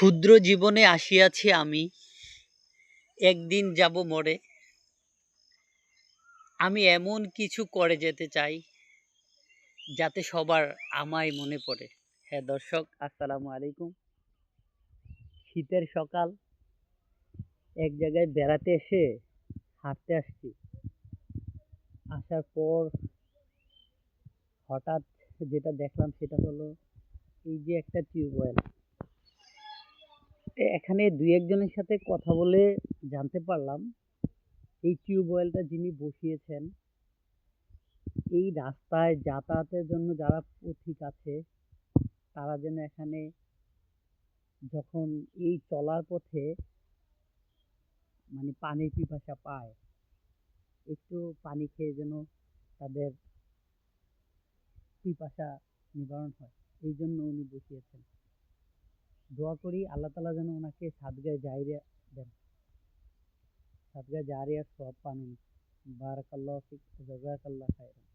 ক্ষুদ্র জীবনে আসিয়াছি আমি, একদিন যাব মরে। আমি এমন কিছু করে যেতে চাই, যাতে সবার আমায় মনে পড়ে। হ্যাঁ দর্শক, আসসালামু আলাইকুম। শীতের সকাল, এক জায়গায় বেড়াতে এসে হাঁটতে আসছি। আসার পর হঠাৎ যেটা দেখলাম সেটা হলো এই যে একটা টিউবওয়েল। এখানে দুই একজনের সাথে কথা বলে জানতে পারলাম এই টিউবওয়েলটা যিনি বসিয়েছেন, এই রাস্তায় যাতায়াতের জন্য যারা পথিক আছে তারা যেন এখানে যখন এই চলার পথে পানির পিপাসা পায়, একটু পানি খেয়ে যেন তাদের পিপাসা নিবারণ হয়, এই জন্য উনি বসিয়েছেন। দোয়া করি আল্লাহ তাআলা যেন ওনাকে সাদগায়ে জারিয়া দেন, সাদগায়ে জারিয়ার সওয়াব পান উনি। বারাকাল্লাহু ফিক, জাযাকাল্লাহু খায়রান।